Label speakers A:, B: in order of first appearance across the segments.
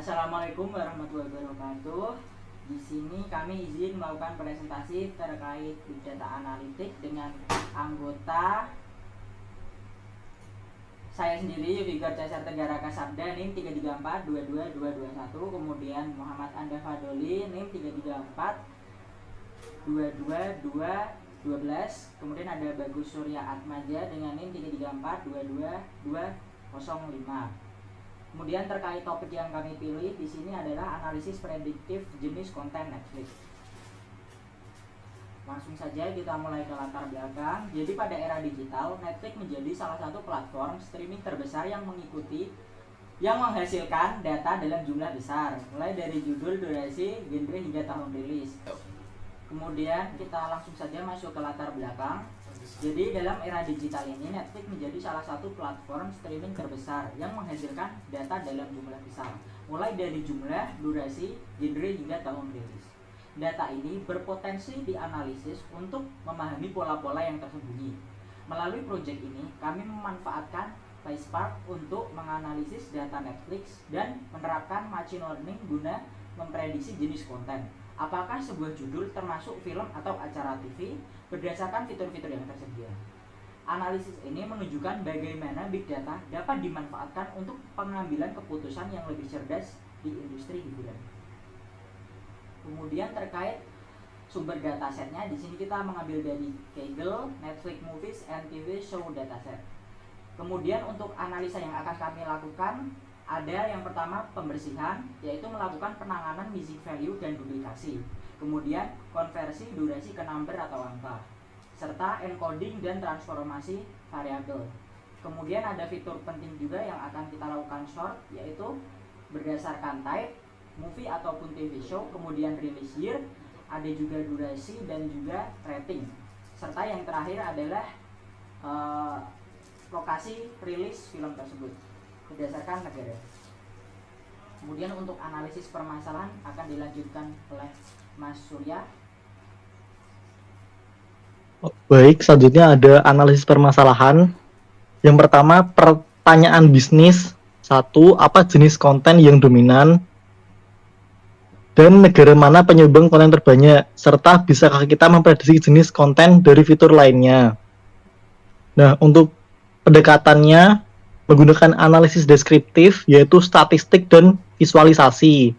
A: Assalamualaikum warahmatullahi wabarakatuh. Di sini kami izin melakukan presentasi terkait Big Data Analytics dengan anggota saya sendiri, Vigor Cesar Tegara Kasabda, NIM 334-22221, kemudian Muhammad Anda Fadoli, NIM 334-22212, kemudian ada Bagus Surya Atmaja dengan NIM 334-22205. Kemudian terkait topik yang kami pilih di sini adalah analisis prediktif jenis konten Netflix. Langsung saja kita mulai ke latar belakang. Jadi pada era digital, Netflix menjadi salah satu platform streaming terbesar yang menghasilkan data dalam jumlah besar, mulai dari judul, durasi, genre hingga tahun rilis. Kemudian kita langsung saja masuk ke latar belakang. Jadi dalam era digital ini, Netflix menjadi salah satu platform streaming terbesar yang menghasilkan data dalam jumlah besar, mulai dari jumlah, durasi, genre hingga tahun rilis. Data ini berpotensi dianalisis untuk memahami pola-pola yang tersembunyi. Melalui proyek ini, kami memanfaatkan PySpark untuk menganalisis data Netflix dan menerapkan machine learning guna memprediksi jenis konten. Apakah sebuah judul termasuk film atau acara TV berdasarkan fitur-fitur yang tersedia. Analisis ini menunjukkan bagaimana Big Data dapat dimanfaatkan untuk pengambilan keputusan yang lebih cerdas di industri hiburan. Kemudian terkait sumber datasetnya, di sini kita mengambil dari Kaggle, Netflix Movies and TV Show Dataset. Kemudian untuk analisa yang akan kami lakukan, ada yang pertama pembersihan, yaitu melakukan penanganan missing value dan duplikasi. Kemudian konversi durasi ke number atau angka, serta encoding dan transformasi variabel. Kemudian ada fitur penting juga yang akan kita lakukan sort, yaitu berdasarkan type, movie ataupun TV show, kemudian release year, ada juga durasi dan juga rating. Serta yang terakhir adalah lokasi rilis film tersebut berdasarkan negara. Kemudian untuk analisis permasalahan akan dilanjutkan oleh Mas Surya.
B: Baik, selanjutnya ada analisis permasalahan. Yang pertama, pertanyaan bisnis. Satu, apa jenis konten yang dominan? Dan negara mana penyumbang konten terbanyak? Serta bisakah kita memprediksi jenis konten dari fitur lainnya? Nah, untuk pendekatannya menggunakan analisis deskriptif, yaitu statistik dan visualisasi.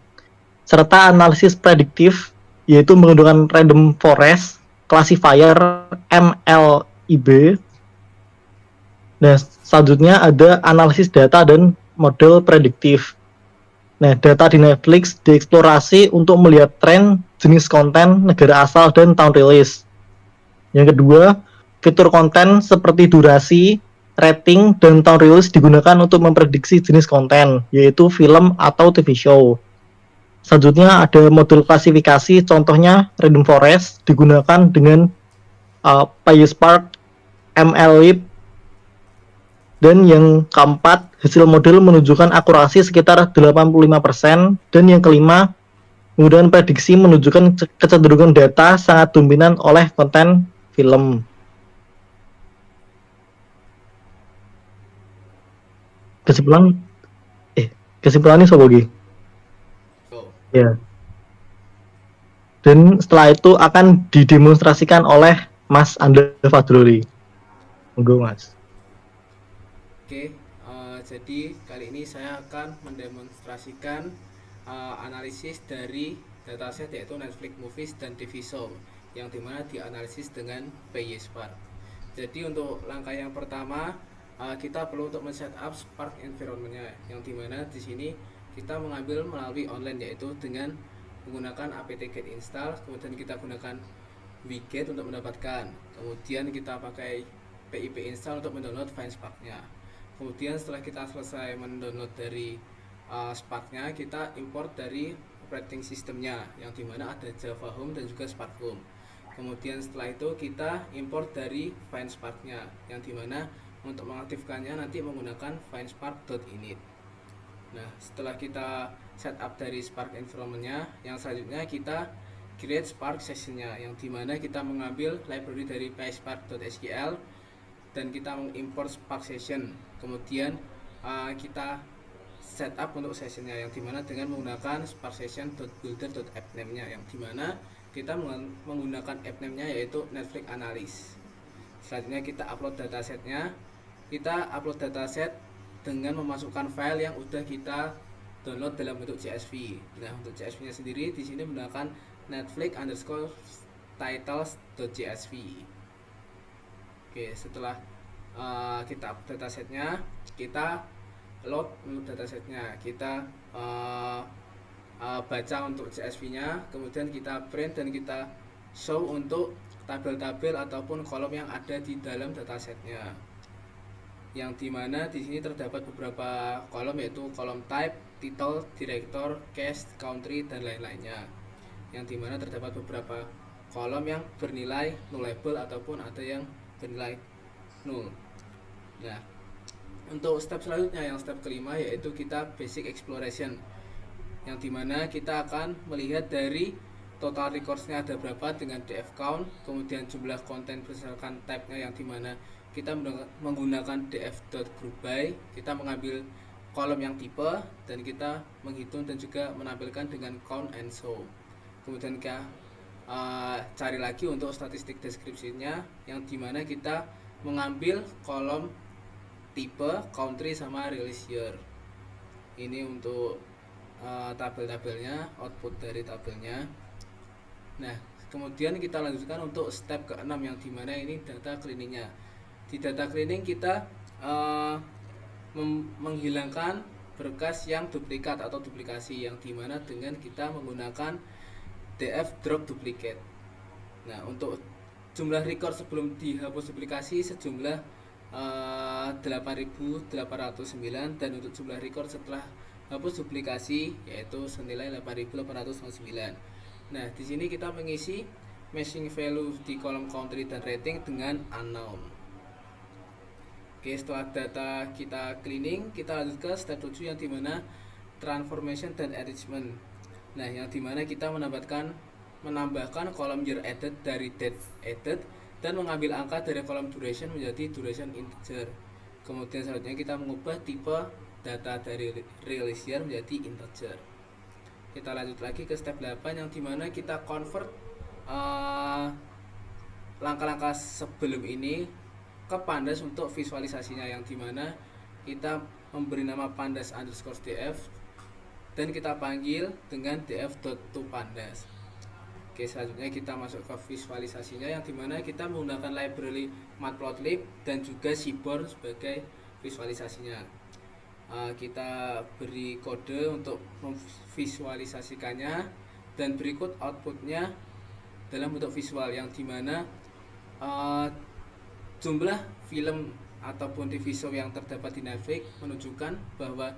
B: Serta analisis prediktif, yaitu menggunakan random forest, classifier, MLIB. Nah, selanjutnya ada analisis data dan model prediktif. Nah, data di Netflix dieksplorasi untuk melihat tren, jenis konten, negara asal, dan tahun rilis. Yang kedua, fitur konten seperti durasi, rating, dan tahun rilis digunakan untuk memprediksi jenis konten, yaitu film atau TV show. Selanjutnya ada modul klasifikasi, contohnya Random Forest digunakan dengan PySpark, MLlib, dan yang keempat, hasil model menunjukkan akurasi sekitar 85%, dan yang kelima, kemudian prediksi menunjukkan kecenderungan data sangat dominan oleh konten film. Kesimpulannya sobogi. Ya. Dan setelah itu akan didemonstrasikan oleh Mas Anda Fadroli. Monggo, Mas.
C: Oke, jadi kali ini saya akan mendemonstrasikan analisis dari dataset yaitu Netflix Movies dan TV Show yang dimana dianalisis dengan PySpark. Jadi untuk langkah yang pertama kita perlu untuk men-setup Spark environment-nya yang dimana di sini kita mengambil melalui online yaitu dengan menggunakan apt get install, kemudian kita gunakan wget untuk mendapatkan, kemudian kita pakai pip install untuk mendownload file Spark-nya. Kemudian setelah kita selesai mendownload dari Spark-nya, kita import dari operating systemnya yang dimana ada Java Home dan juga Spark Home. Kemudian setelah itu kita import dari file Spark-nya yang dimana untuk mengaktifkannya nanti menggunakan finespark.init. Nah, setelah kita setup dari Spark environment-nya, yang selanjutnya kita create Spark session-nya yang dimana kita mengambil library dari PySpark.sql dan kita mengimport Spark session. Kemudian kita setup untuk sessionnya, yang dimana dengan menggunakan sparksession.builder.app name-nya, yang dimana kita menggunakan app name-nya yaitu Netflix Analysis. Selanjutnya kita upload datasetnya. Kita upload dataset dengan memasukkan file yang udah kita download dalam bentuk CSV. Nah, untuk CSV-nya sendiri di sini menggunakan Netflix_titles.csv. Oke, setelah kita upload datasetnya, kita load untuk datasetnya, kita baca untuk CSV-nya, kemudian kita print dan kita show untuk tabel-tabel ataupun kolom yang ada di dalam datasetnya. Yang dimana di sini terdapat beberapa kolom, yaitu kolom type, title, director, cast, country, dan lain-lainnya. Yang dimana terdapat beberapa kolom yang bernilai nullable ataupun ada yang bernilai null. Nah, untuk step selanjutnya, yang step kelima, yaitu kita basic exploration, yang dimana kita akan melihat dari total records-nya ada berapa dengan df count, kemudian jumlah konten berdasarkan type-nya, yang dimana kita menggunakan df.groupby, kita mengambil kolom yang tipe dan kita menghitung dan juga menampilkan dengan count and show. Kemudian kita cari lagi untuk statistik deskripsinya, yang dimana kita mengambil kolom tipe, country, sama release year. Ini untuk tabel-tabelnya, output dari tabelnya. Nah, kemudian kita lanjutkan untuk step ke-6, yang dimana ini data cleaningnya. Di data cleaning kita menghilangkan berkas yang duplikat atau duplikasi, yang dimana dengan kita menggunakan df drop duplicate. Nah, untuk jumlah record sebelum dihapus duplikasi sejumlah 8.809, dan untuk jumlah record setelah hapus duplikasi yaitu senilai 8.809. Nah, di sini kita mengisi matching value di kolom country dan rating dengan unknown. Oke, setelah data kita cleaning, kita lanjut ke step 7, yang dimana transformation dan enrichment. Nah, yang dimana kita menambahkan kolom year added dari date added dan mengambil angka dari kolom duration menjadi duration integer. Kemudian selanjutnya kita mengubah tipe data dari release year menjadi integer. Kita lanjut lagi ke step 8, yang dimana kita convert langkah-langkah sebelum ini ke pandas untuk visualisasinya, yang dimana kita memberi nama pandas_df dan kita panggil dengan df.toPandas. Oke, selanjutnya kita masuk ke visualisasinya, yang dimana kita menggunakan library matplotlib dan juga seaborn sebagai visualisasinya. Kita beri kode untuk memvisualisasikannya, dan berikut outputnya dalam bentuk visual, yang dimana jumlah film ataupun TV show yang terdapat di Netflix menunjukkan bahwa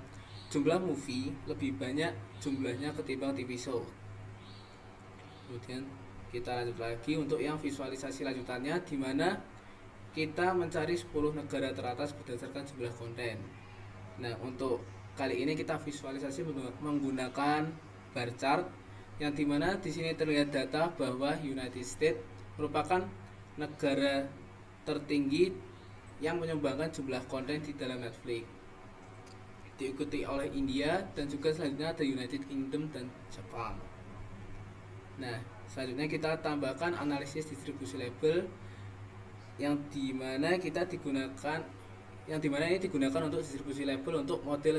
C: jumlah movie lebih banyak jumlahnya ketimbang TV show. Kemudian kita lanjut lagi untuk yang visualisasi lanjutannya, di mana kita mencari 10 negara teratas berdasarkan jumlah konten. Nah, untuk kali ini kita visualisasi menggunakan bar chart, yang dimana di sini terlihat data bahwa United States merupakan negara tertinggi yang menyumbangkan jumlah konten di dalam Netflix, diikuti oleh India, dan juga selanjutnya ada United Kingdom dan Jepang. Nah, selanjutnya kita tambahkan analisis distribusi label, yang dimana ini digunakan untuk distribusi label untuk model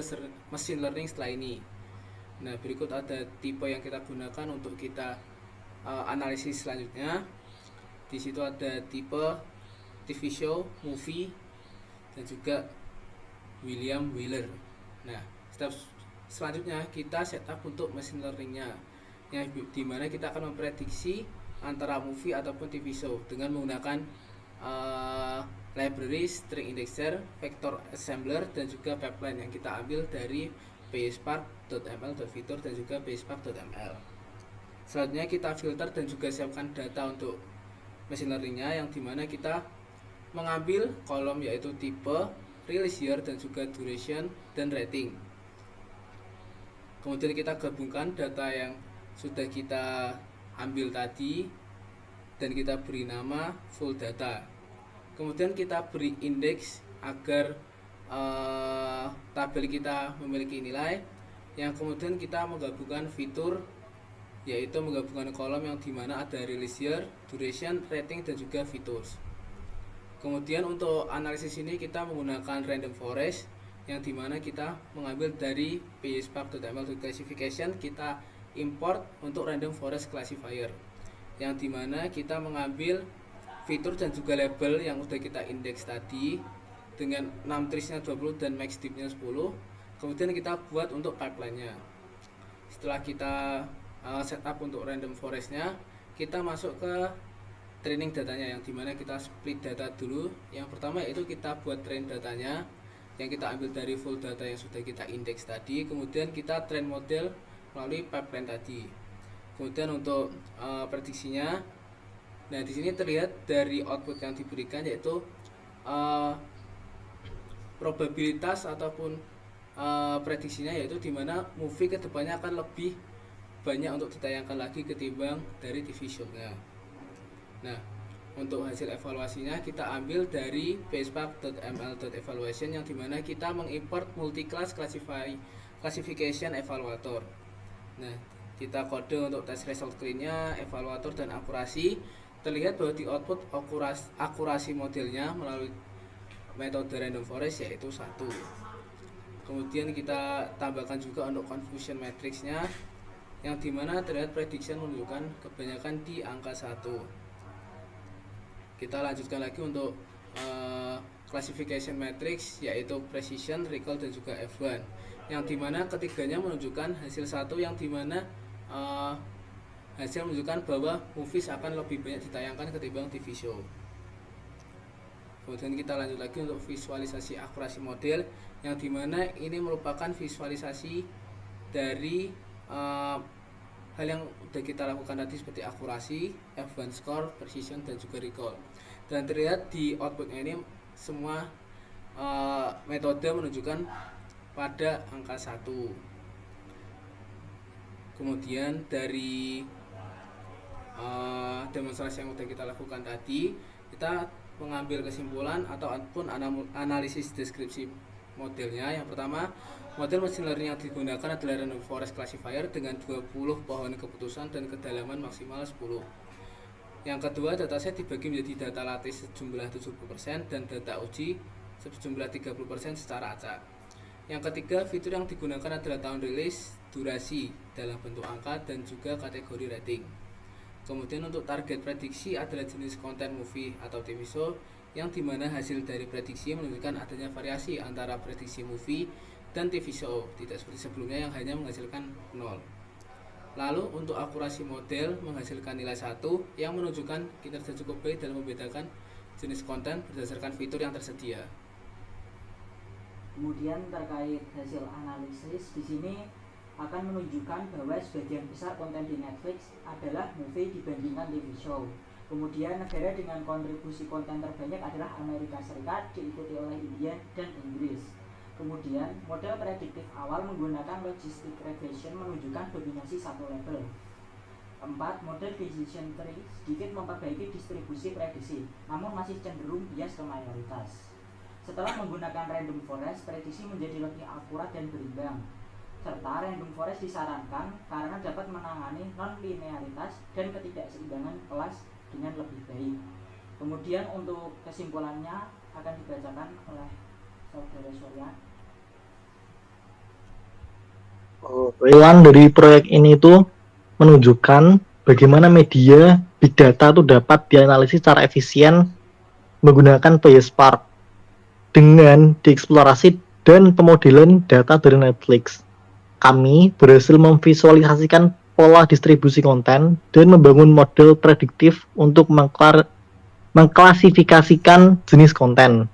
C: machine learning setelah ini. Nah, berikut ada tipe yang kita gunakan untuk kita analisis selanjutnya. Di situ ada tipe TV show, movie, dan juga William Wheeler. Nah, step selanjutnya kita setup untuk machine learningnya, yang dimana kita akan memprediksi antara movie ataupun TV show dengan menggunakan library string indexer, vector assembler, dan juga pipeline yang kita ambil dari pspark.ml.fitur dan juga pspark.ml. Selanjutnya kita filter dan juga siapkan data untuk machine learningnya, yang dimana kita mengambil kolom yaitu tipe, release year, dan juga duration dan rating. Kemudian kita gabungkan data yang sudah kita ambil tadi dan kita beri nama full data. Kemudian kita beri indeks agar tabel kita memiliki nilai, yang kemudian kita menggabungkan fitur, yaitu menggabungkan kolom yang dimana ada release year, duration, rating, dan juga features. Kemudian untuk analisis ini kita menggunakan random forest, yang dimana kita mengambil dari pyspark.ml.classification, kita import untuk random forest classifier, yang dimana kita mengambil fitur dan juga label yang sudah kita indeks tadi dengan num trees-nya 20 dan max div-nya 10. Kemudian kita buat untuk pipeline-nya. Setelah kita setup untuk random forest-nya, kita masuk ke training datanya, yang dimana kita split data dulu. Yang pertama yaitu kita buat train datanya, yang kita ambil dari full data yang sudah kita indeks tadi. Kemudian kita train model melalui pipeline tadi. Kemudian untuk prediksinya, nah di sini terlihat dari output yang diberikan yaitu probabilitas ataupun prediksinya, yaitu dimana movie kedepannya akan lebih banyak untuk ditayangkan lagi ketimbang dari TV show-nya. Nah, untuk hasil evaluasinya kita ambil dari pyspark.ml.evaluation, yang dimana kita mengimport multi-class classification evaluator. Nah, kita kode untuk test result clean-nya, evaluator, dan akurasi. Terlihat bahwa di output akurasi modelnya melalui metode random forest yaitu 1. Kemudian kita tambahkan juga untuk confusion matrix-nya, yang dimana terlihat prediction menunjukkan kebanyakan di angka 1. Kita lanjutkan lagi untuk classification matrix, yaitu precision, recall, dan juga F1, yang dimana ketiganya menunjukkan hasil 1, yang dimana hasil menunjukkan bahwa movies akan lebih banyak ditayangkan ketimbang TV show. Kemudian kita lanjut lagi untuk visualisasi akurasi model, yang dimana ini merupakan visualisasi dari hal yang sudah kita lakukan tadi seperti akurasi, F1 score, precision, dan juga recall. Dan terlihat di outputnya ini semua metode menunjukkan pada angka 1. Kemudian dari demonstrasi yang sudah kita lakukan tadi, kita mengambil kesimpulan ataupun analisis deskripsi modelnya. Yang pertama, model machine learning yang digunakan adalah random forest classifier dengan 20 pohon keputusan dan kedalaman maksimal 10. Yang kedua, dataset dibagi menjadi data latih sejumlah 70% dan data uji sejumlah 30% secara acak. Yang ketiga, fitur yang digunakan adalah tahun rilis, durasi dalam bentuk angka, dan juga kategori rating. Kemudian untuk target prediksi adalah jenis konten movie atau TV show, yang dimana hasil dari prediksi menunjukkan adanya variasi antara prediksi movie dan TV show, tidak seperti sebelumnya yang hanya menghasilkan 0. Lalu untuk akurasi model menghasilkan nilai 1, yang menunjukkan kinerja cukup baik dalam membedakan jenis konten berdasarkan fitur yang tersedia.
A: Kemudian terkait hasil analisis, di sini akan menunjukkan bahwa sebagian besar konten di Netflix adalah movie dibandingkan TV show. Kemudian negara dengan kontribusi konten terbanyak adalah Amerika Serikat, diikuti oleh India dan Inggris. Kemudian model prediktif awal menggunakan logistic regression menunjukkan dominasi satu label. 4. Model decision tree sedikit memperbaiki distribusi prediksi, namun masih cenderung bias ke mayoritas. Setelah menggunakan random forest, prediksi menjadi lebih akurat dan berimbang. Serta random forest disarankan karena dapat menangani non-linearitas dan ketidakseimbangan kelas dengan lebih baik. Kemudian untuk kesimpulannya akan dibacakan oleh saudara Surya.
B: Kesimpulan dari proyek ini tuh menunjukkan bagaimana media big data tuh dapat dianalisis secara efisien menggunakan PySpark dengan dieksplorasi dan pemodelan data dari Netflix. Kami berhasil memvisualisasikan pola distribusi konten dan membangun model prediktif untuk mengklasifikasikan jenis konten.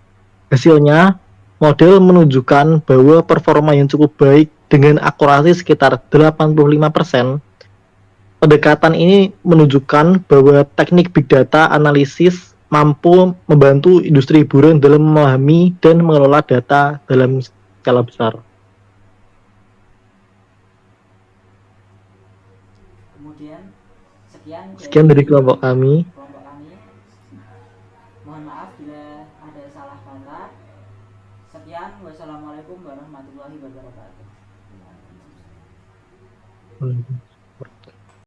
B: Hasilnya, model menunjukkan bahwa performa yang cukup baik dengan akurasi sekitar 85%. Pendekatan ini menunjukkan bahwa teknik big data analisis mampu membantu industri hiburan dalam memahami dan mengelola data dalam skala besar.
A: Kemudian
B: Sekian dari kelompok kami.
A: Mohon maaf bila ada salah kata. Sekian Sekian, wassalamualaikum warahmatullahi wabarakatuh.
B: Waalaikumsalam.